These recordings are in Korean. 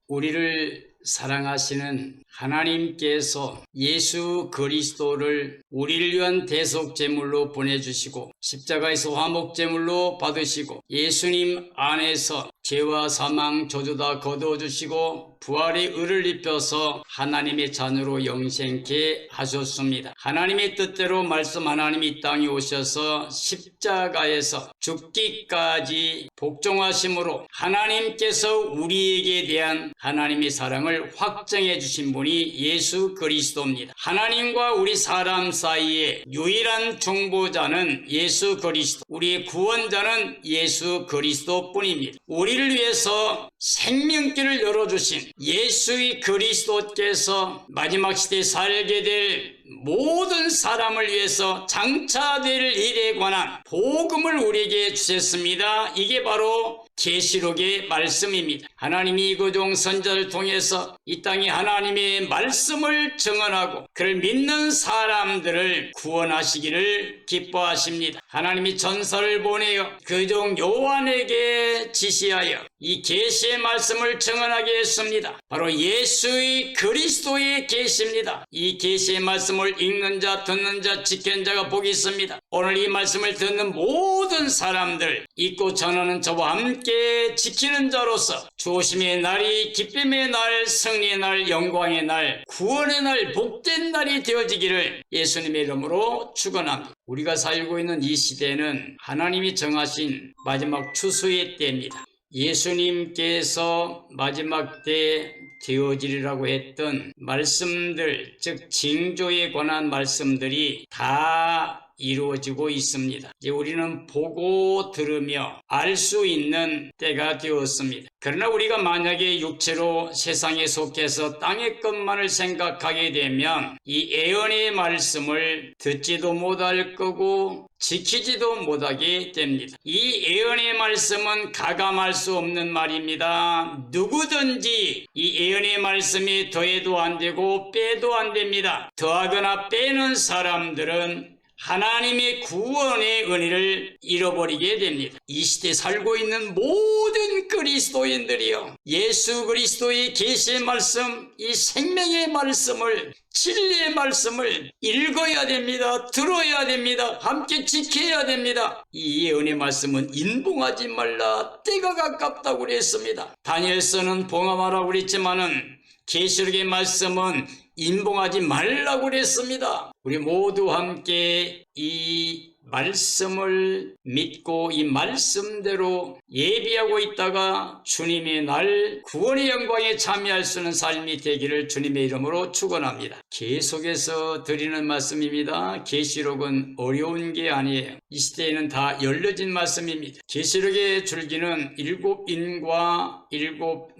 우리를 사랑하시는 하나님께서 예수 그리스도를 우리를 위한 대속제물로 보내주시고 십자가에서 화목제물로 받으시고 예수님 안에서 죄와 사망 저주 다 거두어주시고 부활의 의를 입혀서 하나님의 자녀로 영생케 하셨습니다. 하나님의 뜻대로 말씀 하나님이 이 땅에 오셔서 십자가에서 죽기까지 복종하심으로 하나님께서 우리에게 대한 하나님의 사랑을 확정해 주신 분이 예수 그리스도입니다. 하나님과 우리 사람 사이에 유일한 중보자는 예수 그리스도, 우리의 구원자는 예수 그리스도뿐입니다. 우리를 위해서 생명길을 열어주신 예수의 그리스도께서 마지막 시대에 살게 될 모든 사람을 위해서 장차될 일에 관한 복음을 우리에게 주셨습니다. 이게 바로 계시록의 말씀입니다. 하나님이 그종 선지자를 통해서 이 땅에 하나님의 말씀을 증언하고 그를 믿는 사람들을 구원하시기를 기뻐하십니다. 하나님이 전사를 보내어 그종 요한에게 지시하여 이 계시의 말씀을 증언하게 했습니다. 바로 예수의 그리스도의 계시입니다. 이 계시의 말씀을 읽는 자, 듣는 자, 지키는 자가 복이 있습니다. 오늘 이 말씀을 듣는 모든 사람들, 읽고 전하는 저와 함께 지키는 자로서 조심의 날이 기쁨의 날, 승리의 날, 영광의 날, 구원의 날, 복된 날이 되어지기를 예수님의 이름으로 축원합니다. 우리가 살고 있는 이 시대는 하나님이 정하신 마지막 추수의 때입니다. 예수님께서 마지막 때 되어지리라고 했던 말씀들, 즉 징조에 관한 말씀들이 다 이루어지고 있습니다. 이제 우리는 보고 들으며 알 수 있는 때가 되었습니다. 그러나 우리가 만약에 육체로 세상에 속해서 땅의 것만을 생각하게 되면 이 예언의 말씀을 듣지도 못할 거고 지키지도 못하게 됩니다. 이 예언의 말씀은 가감할 수 없는 말입니다. 누구든지 이 예언의 말씀이 더해도 안 되고 빼도 안 됩니다. 더하거나 빼는 사람들은 하나님의 구원의 은혜를 잃어버리게 됩니다. 이 시대에 살고 있는 모든 그리스도인들이요, 예수 그리스도의 계시의 말씀, 이 생명의 말씀을, 진리의 말씀을 읽어야 됩니다. 들어야 됩니다. 함께 지켜야 됩니다. 이 예언의 말씀은 인봉하지 말라, 때가 가깝다고 그랬습니다. 다니엘서는 봉함하라고 그랬지만은 계시록의 말씀은 인봉하지 말라고 그랬습니다. 우리 모두 함께 이 말씀을 믿고 이 말씀대로 예비하고 있다가 주님의 날 구원의 영광에 참여할 수 있는 삶이 되기를 주님의 이름으로 축원합니다. 계속해서 드리는 말씀입니다. 계시록은 어려운 게 아니에요. 이 시대에는 다 열려진 말씀입니다. 계시록의 줄기는 7인과 7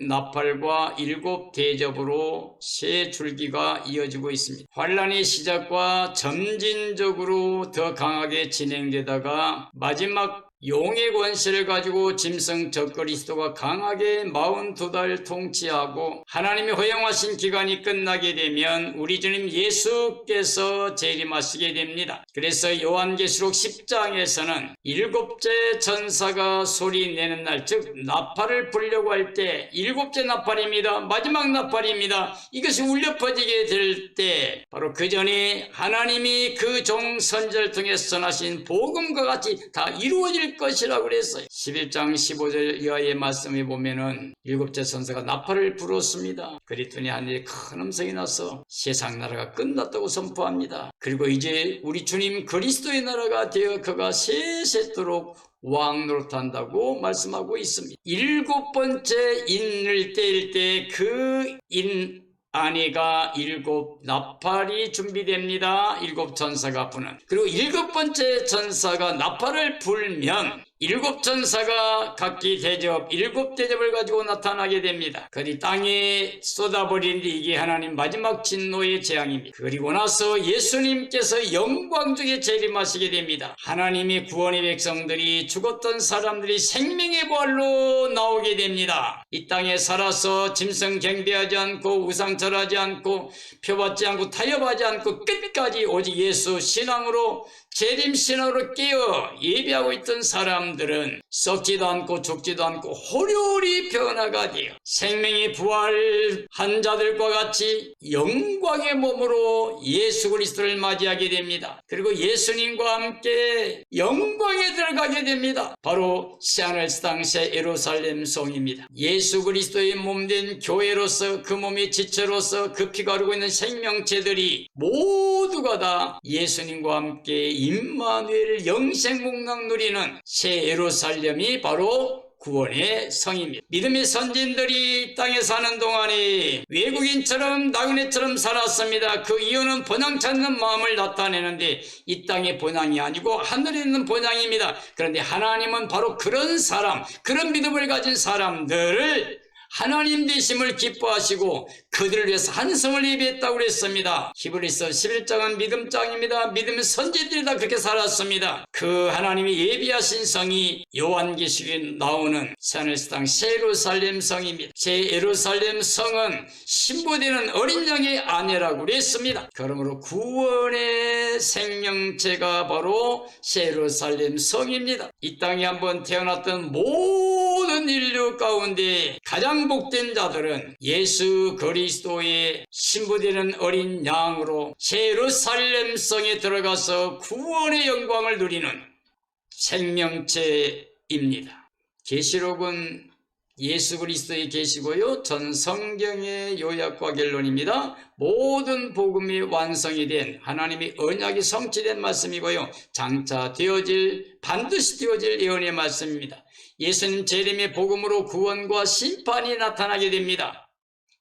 나팔과 7 대접으로 세 줄기가 이어지고 있습니다. 환란의 시작과 점진적으로 더 강하게 진행되다가 마지막 용의 권세를 가지고 짐승 적그리스도가 강하게 42달 통치하고 하나님이 허용하신 기간이 끝나게 되면 우리 주님 예수께서 재림하시게 됩니다. 그래서 요한계시록 10장에서는 7째 천사가 소리 내는 날, 즉 나팔을 불려고 할 때 7째 나팔입니다. 마지막 나팔입니다. 이것이 울려 퍼지게 될 때 바로 그 전에 하나님이 그 종 선지자를 통해 선하신 복음과 같이 다 이루어질 것이라고 그랬어요. 11장 15절 이하의 말씀에 보면은 7째 천사가 나팔을 불었습니다. 그랬더니 하늘에 큰 음성이 나서 세상 나라가 끝났다고 선포합니다. 그리고 이제 우리 주님 그리스도의 나라가 되어 그가 세세토록 왕노릇한다고 말씀하고 있습니다. 7번째 인을 떼일 때 그 인 안에가 7 나팔이 준비됩니다. 7 천사가 부는. 그리고 7번째 천사가 나팔을 불면 7 천사가 각기 대접, 7 대접을 가지고 나타나게 됩니다. 그리 땅에 쏟아버리는데 이게 하나님 마지막 진노의 재앙입니다. 그리고 나서 예수님께서 영광 중에 재림하시게 됩니다. 하나님의 구원의 백성들이, 죽었던 사람들이 생명의 부활로 나오게 됩니다. 이 땅에 살아서 짐승 경배하지 않고 우상 절하지 않고 표받지 않고 타협하지 않고 끝까지 오직 예수 신앙으로 재림 신앙으로 깨어 예비하고 있던 사람 사람들은 썩지도 않고 죽지도 않고 호련히 변화가 되어 생명이 부활한 자들과 같이 영광의 몸으로 예수 그리스도를 맞이하게 됩니다. 그리고 예수님과 함께 영광에 들어가게 됩니다. 바로 새하늘새 땅 새 예루살렘 성입니다. 예수 그리스도의 몸된 교회로서 그 몸의 지체로서 그 피가 흐르고 있는 생명체들이 모두가 다 예수님과 함께 임마누엘 영생복락 누리는 새 예루살렘이 바로 구원의 성입니다. 믿음의 선진들이 이 땅에 사는 동안에 외국인처럼 나그네처럼 살았습니다. 그 이유는 본향 찾는 마음을 나타내는데 이 땅의 본향이 아니고 하늘에 있는 본향입니다. 그런데 하나님은 바로 그런 사람, 그런 믿음을 가진 사람들을 하나님 되심을 기뻐하시고 그들을 위해서 한 성을 예비했다고 그랬습니다. 히브리서 11장은 믿음장입니다. 믿음의 선지들이 다 그렇게 살았습니다. 그 하나님이 예비하신 성이 요한계시록에 나오는 새하늘새 땅 새 예루살렘 성입니다. 새 예루살렘 성은 신부되는 어린 양의 아내라고 그랬습니다. 그러므로 구원의 생명체가 바로 새 예루살렘 성입니다. 이 땅에 한번 태어났던 모든 인류 가운데 가장 복된 자들은 예수 그리스도의 신부되는 어린 양으로 새 예루살렘 성에 들어가서 구원의 영광을 누리는 생명체입니다. 계시록은 예수 그리스도의 계시고요, 전 성경의 요약과 결론입니다. 모든 복음이 완성이 된 하나님의 언약이 성취된 말씀이고요, 장차 반드시 되어질 예언의 말씀입니다. 예수님 재림의 복음으로 구원과 심판이 나타나게 됩니다.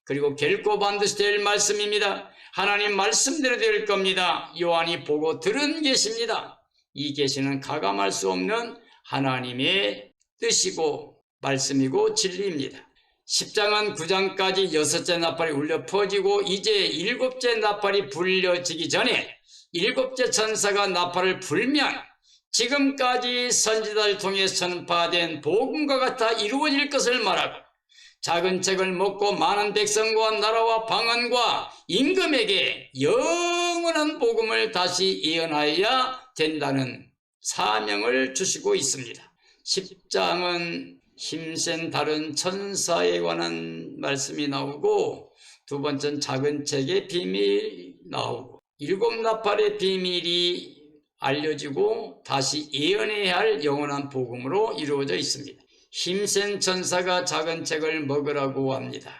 그리고 결코 반드시 될 말씀입니다. 하나님 말씀대로 될 겁니다. 요한이 보고 들은 계시입니다. 이 계시는 가감할 수 없는 하나님의 뜻이고 말씀이고 진리입니다. 10장은 9장까지 6째 나팔이 울려 퍼지고 이제 7째 나팔이 불려지기 전에 7째 천사가 나팔을 불면 지금까지 선지자를 통해 선포된 복음과 같아 이루어질 것을 말하고 작은 책을 먹고 많은 백성과 나라와 방언과 임금에게 영원한 복음을 다시 예언하여야 된다는 사명을 주시고 있습니다. 10장은 힘센 다른 천사에 관한 말씀이 나오고 두 번째는 작은 책의 비밀이 나오고 7 나팔의 비밀이 알려지고 다시 예언해야 할 영원한 복음으로 이루어져 있습니다. 힘센 천사가 작은 책을 먹으라고 합니다.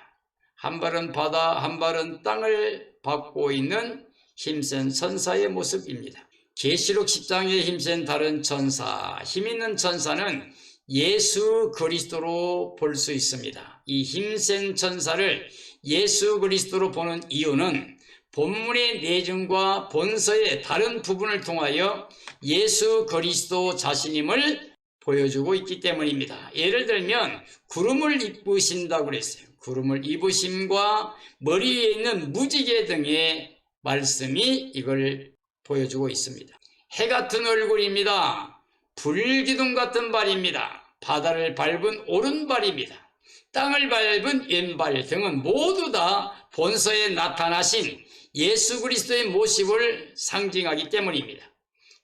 한 발은 바다, 한 발은 땅을 밟고 있는 힘센 천사의 모습입니다. 계시록 10장의 힘센 다른 천사, 힘있는 천사는 예수 그리스도로 볼 수 있습니다. 이 힘센 천사를 예수 그리스도로 보는 이유는 본문의 내용과 본서의 다른 부분을 통하여 예수 그리스도 자신임을 보여주고 있기 때문입니다. 예를 들면 구름을 입으신다고 그랬어요. 구름을 입으심과 머리 위에 있는 무지개 등의 말씀이 이걸 보여주고 있습니다. 해 같은 얼굴입니다. 불기둥 같은 발입니다. 바다를 밟은 오른발입니다. 땅을 밟은 왼발 등은 모두 다 본서에 나타나신 예수 그리스도의 모습을 상징하기 때문입니다.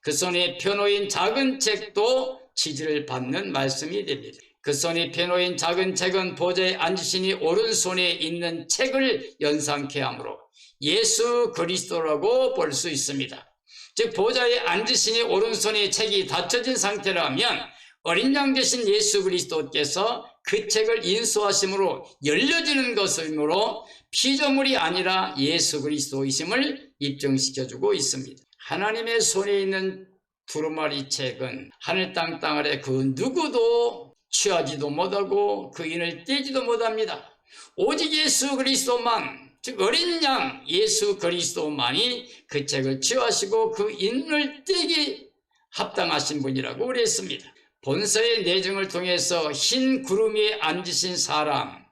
그 손에 펴놓인 작은 책도 지지를 받는 말씀이 됩니다. 그 손에 펴놓인 작은 책은 보좌에 앉으시니 오른손에 있는 책을 연상케 하므로 예수 그리스도라고 볼 수 있습니다. 즉 보좌에 앉으시니 오른손에 책이 닫혀진 상태라면 어린 양 되신 예수 그리스도께서 그 책을 인수하심으로 열려지는 것이므로 피조물이 아니라 예수 그리스도이심을 입증시켜주고 있습니다. 하나님의 손에 있는 두루마리 책은 하늘 땅 아래 그 누구도 취하지도 못하고 그 인을 떼지도 못합니다. 오직 예수 그리스도만, 즉 어린 양 예수 그리스도만이 그 책을 취하시고 그 인을 떼기 합당하신 분이라고 그랬습니다. 본서의 내정을 통해서 흰 구름 위에 앉으신 사람이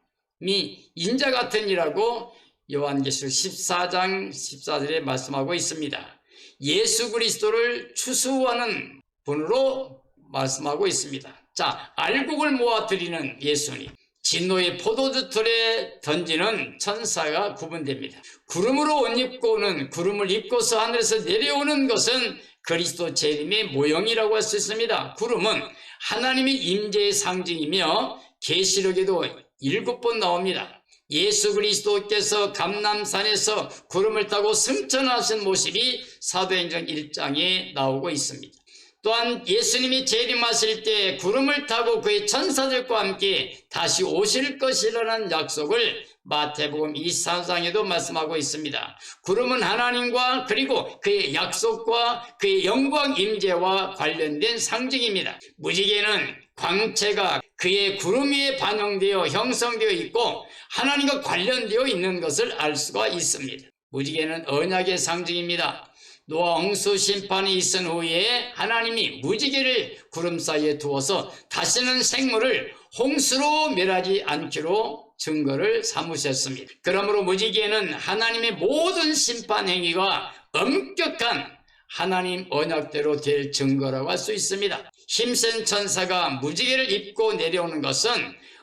인자 같은 이라고 요한계시록 14장 14절에 말씀하고 있습니다. 예수 그리스도를 추수하는 분으로 말씀하고 있습니다. 자, 알곡을 모아 드리는 예수님, 진노의 포도주 틀에 던지는 천사가 구분됩니다. 구름으로 옷 입고 오는, 구름을 입고서 하늘에서 내려오는 것은 그리스도 재림의 모형이라고 할 수 있습니다. 구름은 하나님의 임재의 상징이며 계시록에도 7번 나옵니다. 예수 그리스도께서 감람산에서 구름을 타고 승천하신 모습이 사도행전 1장에 나오고 있습니다. 또한 예수님이 재림하실 때 구름을 타고 그의 천사들과 함께 다시 오실 것이라는 약속을 마태복음 24장에도 말씀하고 있습니다. 구름은 하나님과 그리고 그의 약속과 그의 영광 임재와 관련된 상징입니다. 무지개는 광채가 그의 구름 위에 반영되어 형성되어 있고 하나님과 관련되어 있는 것을 알 수가 있습니다. 무지개는 언약의 상징입니다. 노아 홍수 심판이 있은 후에 하나님이 무지개를 구름 사이에 두어서 다시는 생물을 홍수로 멸하지 않기로 증거를 삼으셨습니다. 그러므로 무지개는 하나님의 모든 심판 행위가 엄격한 하나님 언약대로 될 증거라고 할 수 있습니다. 힘센 천사가 무지개를 입고 내려오는 것은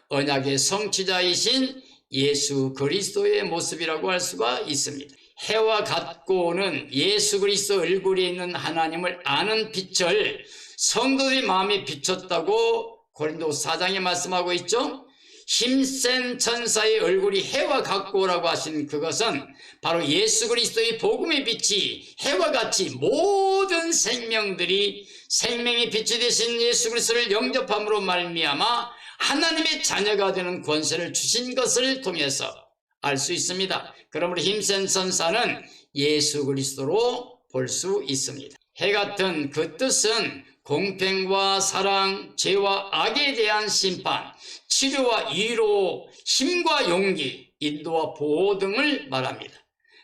언약의 성취자이신 예수 그리스도의 모습이라고 할 수가 있습니다. 해와 같고는 예수 그리스도 얼굴에 있는 하나님을 아는 빛을 성도들의 마음에 비췄다고 고린도서 4장에 말씀하고 있죠. 힘센 천사의 얼굴이 해와 같고라고 하신 그것은 바로 예수 그리스도의 복음의 빛이 해와 같이 모든 생명들이 생명의 빛이 되신 예수 그리스도를 영접함으로 말미암아 하나님의 자녀가 되는 권세를 주신 것을 통해서 알 수 있습니다. 그러므로 힘센 천사는 예수 그리스도로 볼 수 있습니다. 해 같은 그 뜻은 공평과 사랑, 죄와 악에 대한 심판, 치료와 위로, 힘과 용기, 인도와 보호 등을 말합니다.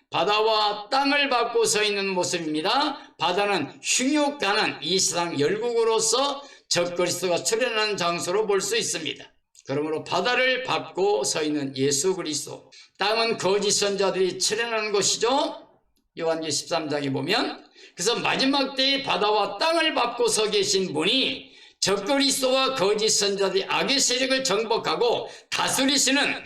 바다와 땅을 밟고 서 있는 모습입니다. 바다는 흉욕하는 이 세상 열국으로서 적그리스도가 출현하는 장소로 볼 수 있습니다. 그러므로 바다를 밟고 서 있는 예수 그리스도, 땅은 거짓 선자들이 출현하는 곳이죠. 요한계시록 13장에 보면, 그래서 마지막 때에 바다와 땅을 밟고 서 계신 분이 적그리스도와 거짓 선자들이 악의 세력을 정복하고 다스리시는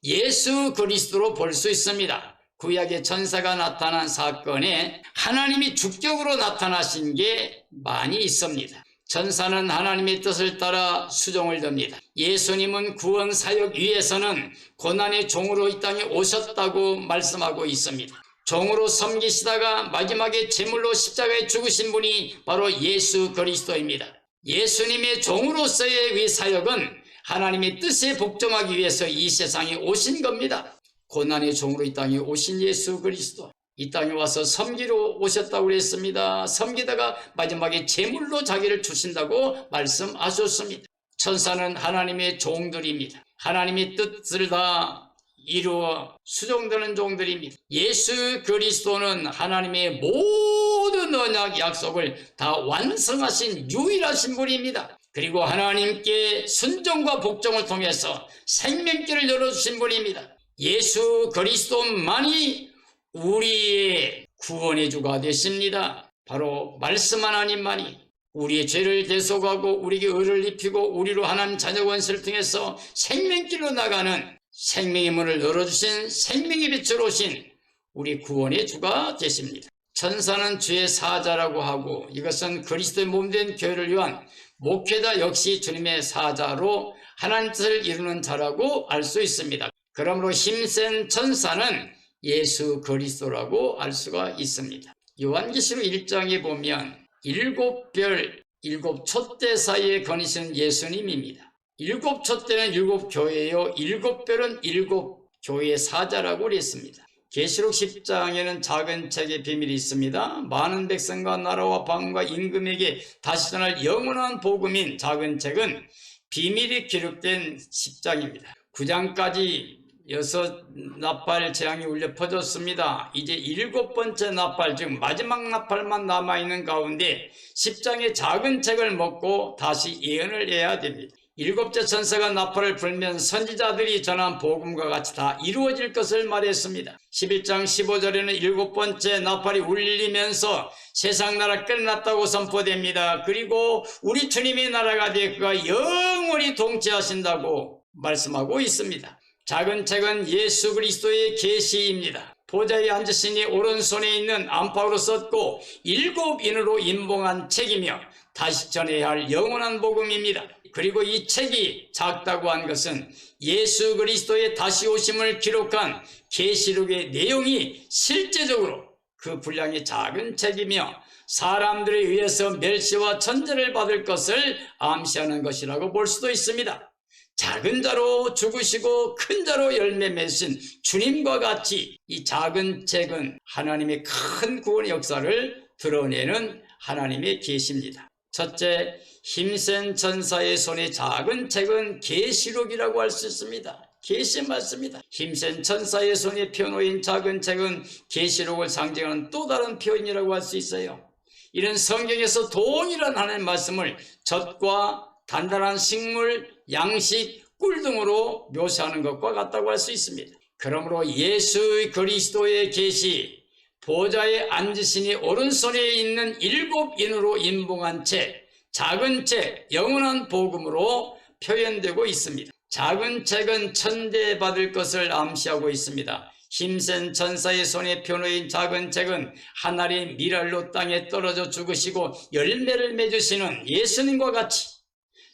예수 그리스도로 볼 수 있습니다. 구약의 천사가 나타난 사건에 하나님이 주격으로 나타나신 게 많이 있습니다. 천사는 하나님의 뜻을 따라 수종을 듭니다. 예수님은 구원 사역 위에서는 고난의 종으로 이 땅에 오셨다고 말씀하고 있습니다. 종으로 섬기시다가 마지막에 제물로 십자가에 죽으신 분이 바로 예수 그리스도입니다. 예수님의 종으로서의 위 사역은 하나님의 뜻에 복종하기 위해서 이 세상에 오신 겁니다. 고난의 종으로 이 땅에 오신 예수 그리스도, 이 땅에 와서 섬기러 오셨다고 그랬습니다. 섬기다가 마지막에 제물로 자기를 주신다고 말씀하셨습니다. 천사는 하나님의 종들입니다. 하나님의 뜻을 다 이루어 수종되는 종들입니다. 예수 그리스도는 하나님의 모든 언약 약속을 다 완성하신 유일하신 분입니다. 그리고 하나님께 순종과 복종을 통해서 생명길을 열어주신 분입니다. 예수 그리스도만이 우리의 구원의 주가 되십니다. 바로 말씀 하나님만이 우리의 죄를 대속하고 우리에게 의를 입히고 우리로 하나님 자녀 권세를 통해서 생명길로 나가는 생명의 문을 열어주신 생명의 빛으로 오신 우리 구원의 주가 되십니다. 천사는 주의 사자라고 하고 이것은 그리스도의 몸된 교회를 위한 목회자 역시 주님의 사자로 하나님 뜻을 이루는 자라고 알 수 있습니다. 그러므로 힘센 천사는 예수 그리스도라고 알 수가 있습니다. 요한계시록 1장에 보면 7별 7촛대 사이에 거니시는 예수님입니다. 7촛대는 7교회요 7별은 7교회의 사자라고 그랬습니다. 계시록 10장에는 작은 책의 비밀이 있습니다. 많은 백성과 나라와 방과 임금에게 다시 전할 영원한 복음인 작은 책은 비밀이 기록된 10장입니다. 9장까지 6나팔 재앙이 울려 퍼졌습니다. 이제 7번째 나팔, 즉 마지막 나팔만 남아있는 가운데 10장의 작은 책을 먹고 다시 예언을 해야 됩니다. 7째 천사가 나팔을 불면 선지자들이 전한 복음과 같이 다 이루어질 것을 말했습니다. 11장 15절에는 7번째 나팔이 울리면서 세상 나라 끝났다고 선포됩니다. 그리고 우리 주님의 나라가 되어 그가 영원히 통치하신다고 말씀하고 있습니다. 작은 책은 예수 그리스도의 계시입니다. 보좌에 앉으시니 오른손에 있는 안팎으로 썼고 7인으로 임봉한 책이며 다시 전해야 할 영원한 복음입니다. 그리고 이 책이 작다고 한 것은 예수 그리스도의 다시 오심을 기록한 계시록의 내용이 실제적으로 그 분량이 작은 책이며 사람들에 의해서 멸시와 천대를 받을 것을 암시하는 것이라고 볼 수도 있습니다. 작은 자로 죽으시고 큰 자로 열매 맺으신 주님과 같이 이 작은 책은 하나님의 큰 구원의 역사를 드러내는 하나님의 계시입니다. 첫째, 힘센 천사의 손에 작은 책은 계시록이라고 할 수 있습니다. 계시 맞습니다. 힘센 천사의 손에 펴놓인 작은 책은 계시록을 상징하는 또 다른 표현이라고 할 수 있어요. 이런 성경에서 동일한 하나님의 말씀을 젖과 단단한 식물, 양식, 꿀 등으로 묘사하는 것과 같다고 할 수 있습니다. 그러므로 예수 그리스도의 계시, 보좌에 앉으시니 오른손에 있는 7인으로 임봉한 책, 작은 책, 영원한 복음으로 표현되고 있습니다. 작은 책은 천대받을 것을 암시하고 있습니다. 힘센 천사의 손에 펴놓인 작은 책은 하늘의 밀알로 땅에 떨어져 죽으시고 열매를 맺으시는 예수님과 같이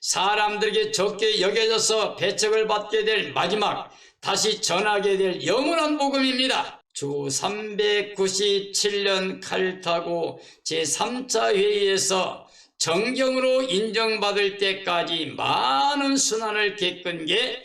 사람들에게 적게 여겨져서 배척을 받게 될 마지막 다시 전하게 될 영원한 복음입니다. 주 397년 칼타고 제3차 회의에서 정경으로 인정받을 때까지 많은 순환을 겪은 게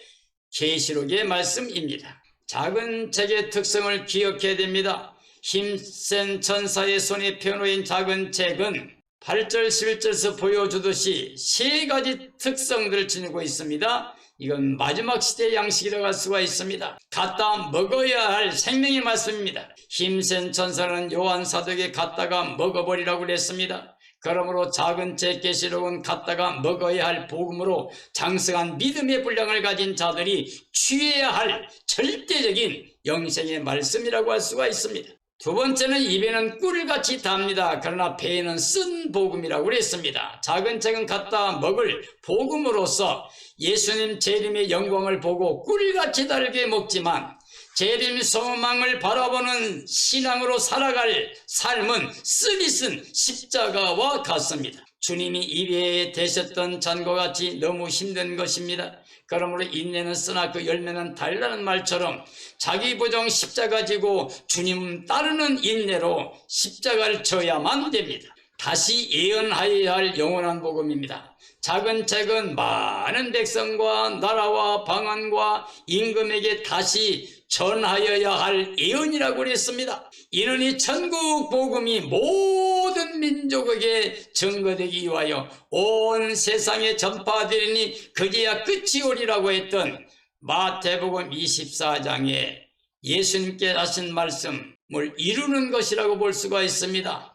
계시록의 말씀입니다. 작은 책의 특성을 기억해야 됩니다. 힘센 천사의 손에 펴놓인 작은 책은 8절 11절에서 보여주듯이 3가지 특성들을 지니고 있습니다. 이건 마지막 시대의 양식이라고 할 수가 있습니다. 갖다 먹어야 할 생명의 말씀입니다. 힘센 천사는 요한 사도에게 갖다가 먹어버리라고 그랬습니다. 그러므로 작은 책 계시록은 갖다가 먹어야 할 복음으로 장성한 믿음의 분량을 가진 자들이 취해야 할 절대적인 영생의 말씀이라고 할 수가 있습니다. 두 번째는 입에는 꿀같이 답니다. 그러나 배에는 쓴 복음이라고 그랬습니다. 작은 책은 갖다 먹을 복음으로서 예수님 재림의 영광을 보고 꿀같이 달게 먹지만 재림 소망을 바라보는 신앙으로 살아갈 삶은 쓴이 쓴 십자가와 같습니다. 주님이 입에 대셨던 잔과 같이 너무 힘든 것입니다. 그러므로 인내는 쓰나 그 열매는 달라는 말처럼 자기 부정 십자가 지고 주님 따르는 인내로 십자가를 져야만 됩니다. 다시 예언하여야 할 영원한 복음입니다. 작은 책은 많은 백성과 나라와 방언과 임금에게 다시 전하여야 할 예언이라고 했습니다. 이는 이 천국 복음이 모든 민족에게 증거되기 위하여 온 세상에 전파되리니 그제야 끝이 오리라고 했던 마태복음 24장에 예수님께 하신 말씀을 이루는 것이라고 볼 수가 있습니다.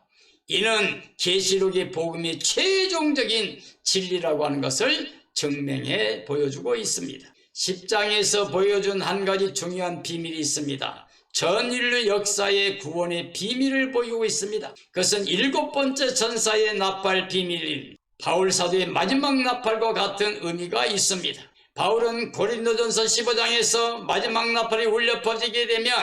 이는 계시록의 복음이 최종적인 진리라고 하는 것을 증명해 보여주고 있습니다. 10장에서 보여준 한 가지 중요한 비밀이 있습니다. 전 인류 역사의 구원의 비밀을 보이고 있습니다. 그것은 7번째 천사의 나팔 비밀인 바울 사도의 마지막 나팔과 같은 의미가 있습니다. 바울은 고린도전서 15장에서 마지막 나팔이 울려 퍼지게 되면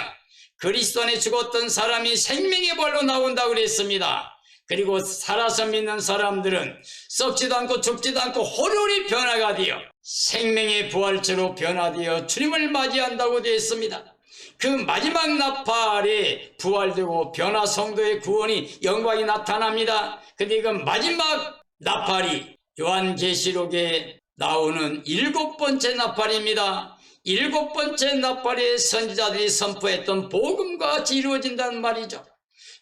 그리스도 안에 죽었던 사람이 생명의 부활로 나온다고 그랬습니다. 그리고 살아서 믿는 사람들은 썩지도 않고 죽지도 않고 호련히 변화가 되어 생명의 부활체로 변화되어 주님을 맞이한다고 되어 있습니다. 그 마지막 나팔에 부활되고 변화 성도의 구원이 영광이 나타납니다. 근데 이건 마지막 나팔이 요한계시록에 나오는 7번째 나팔입니다. 7번째 나팔에 선지자들이 선포했던 복음과 같이 이루어진다는 말이죠.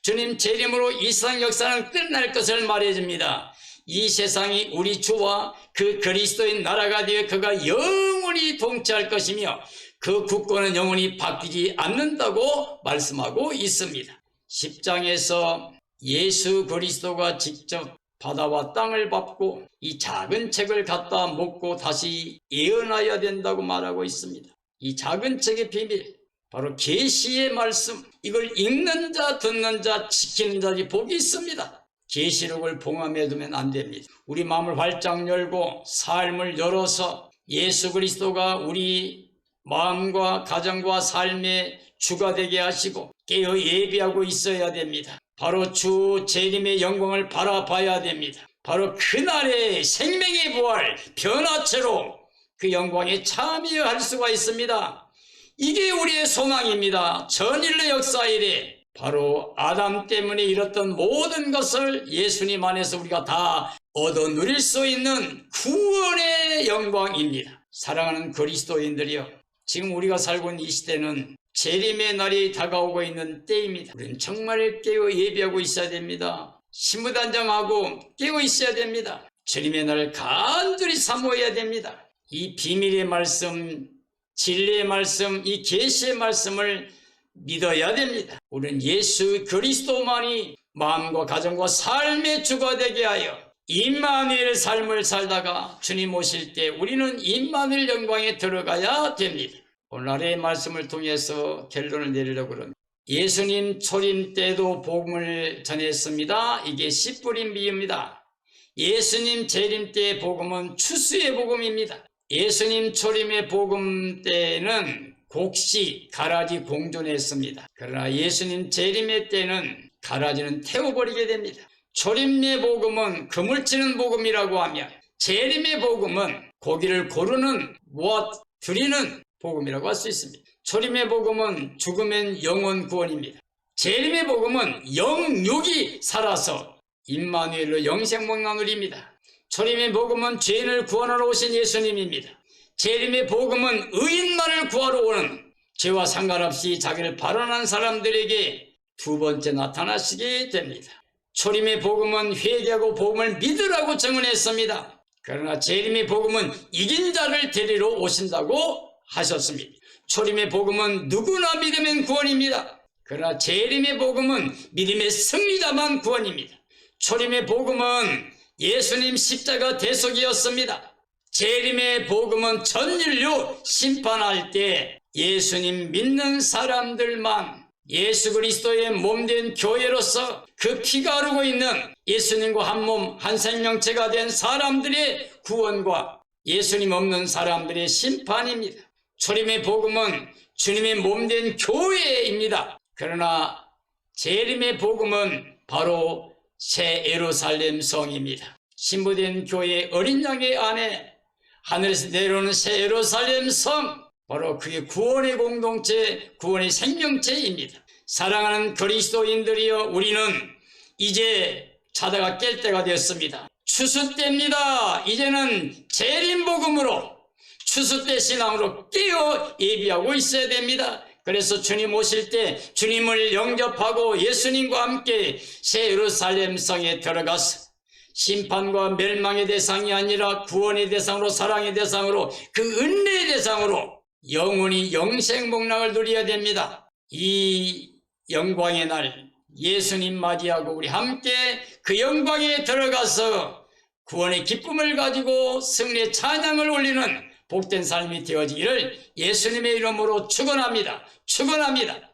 주님 재림으로 이 세상 역사는 끝날 것을 말해줍니다. 이 세상이 우리 주와 그 그리스도의 나라가 되어 그가 영원히 통치할 것이며 그 국권은 영원히 바뀌지 않는다고 말씀하고 있습니다. 10장에서 예수 그리스도가 직접 바다와 땅을 밟고 이 작은 책을 갖다 먹고 다시 예언하여야 된다고 말하고 있습니다. 이 작은 책의 비밀, 바로 계시의 말씀, 이걸 읽는 자, 듣는 자, 지키는 자들이 복이 있습니다. 계시록을 봉함해 두면 안 됩니다. 우리 마음을 활짝 열고 삶을 열어서 예수 그리스도가 우리 마음과 가정과 삶의 주가 되게 하시고 깨어 예비하고 있어야 됩니다. 바로 주 재림의 영광을 바라봐야 됩니다. 바로 그날의 생명의 부활, 변화체로 그 영광에 참여할 수가 있습니다. 이게 우리의 소망입니다. 전인류 역사 이래 바로 아담 때문에 잃었던 모든 것을 예수님 안에서 우리가 다 얻어 누릴 수 있는 구원의 영광입니다. 사랑하는 그리스도인들이여, 지금 우리가 살고 있는 이 시대는 재림의 날이 다가오고 있는 때입니다. 우리는 정말 깨어 예비하고 있어야 됩니다. 신부단장하고 깨어 있어야 됩니다. 재림의 날을 간절히 사모해야 됩니다. 이 비밀의 말씀, 진리의 말씀, 이 계시의 말씀을 믿어야 됩니다. 우리는 예수 그리스도만이 마음과 가정과 삶의 주가 되게 하여 임마누엘 삶을 살다가 주님 오실 때 우리는 임마누엘 영광에 들어가야 됩니다. 오늘의 말씀을 통해서 결론을 내리려고 합니다. 예수님 초림 때도 복음을 전했습니다. 이게 씨 뿌린 비유입니다. 예수님 재림 때의 복음은 추수의 복음입니다. 예수님 초림의 복음 때는 곡식, 가라지 공존했습니다. 그러나 예수님 재림의 때는 가라지는 태워버리게 됩니다. 초림의 복음은 그물 치는 복음이라고 하며 재림의 복음은 고기를 고르는 무엇 드리는 복음이라고 할 수 있습니다. 초림의 복음은 죽으면 영원 구원입니다. 재림의 복음은 영육이 살아서 임마누엘로 영생복락을 누립니다. 초림의 복음은 죄인을 구원하러 오신 예수님입니다. 재림의 복음은 의인만을 구하러 오는 죄와 상관없이 자기를 발언한 사람들에게 두 번째 나타나시게 됩니다. 초림의 복음은 회개하고 복음을 믿으라고 증언했습니다. 그러나 재림의 복음은 이긴 자를 데리러 오신다고 하셨습니다. 초림의 복음은 누구나 믿으면 구원입니다. 그러나 재림의 복음은 믿음의 승리자만 구원입니다. 초림의 복음은 예수님 십자가 대속이었습니다. 재림의 복음은 전 인류 심판할 때 예수님 믿는 사람들만 예수 그리스도의 몸된 교회로서 그 피가 흐르고 있는 예수님과 한 몸, 한 생명체가 된 사람들의 구원과 예수님 없는 사람들의 심판입니다. 초림의 복음은 주님의 몸된 교회입니다. 그러나 재림의 복음은 바로 새 예루살렘 성입니다. 신부된 교회 어린 양의 안에 하늘에서 내려오는 새 예루살렘 성, 바로 그게 구원의 공동체, 구원의 생명체입니다. 사랑하는 그리스도인들이여, 우리는 이제 자다가 깰 때가 되었습니다. 추수 때입니다. 이제는 재림 복음으로, 추수 때 신앙으로 깨어 예비하고 있어야 됩니다. 그래서 주님 오실 때 주님을 영접하고 예수님과 함께 새 예루살렘 성에 들어가서 심판과 멸망의 대상이 아니라 구원의 대상으로, 사랑의 대상으로, 그 은혜의 대상으로 영원히 영생복락을 누려야 됩니다. 이 영광의 날 예수님 맞이하고 우리 함께 그 영광에 들어가서 구원의 기쁨을 가지고 승리의 찬양을 올리는 복된 삶이 되어지기를 예수님의 이름으로 축원합니다. 축원합니다.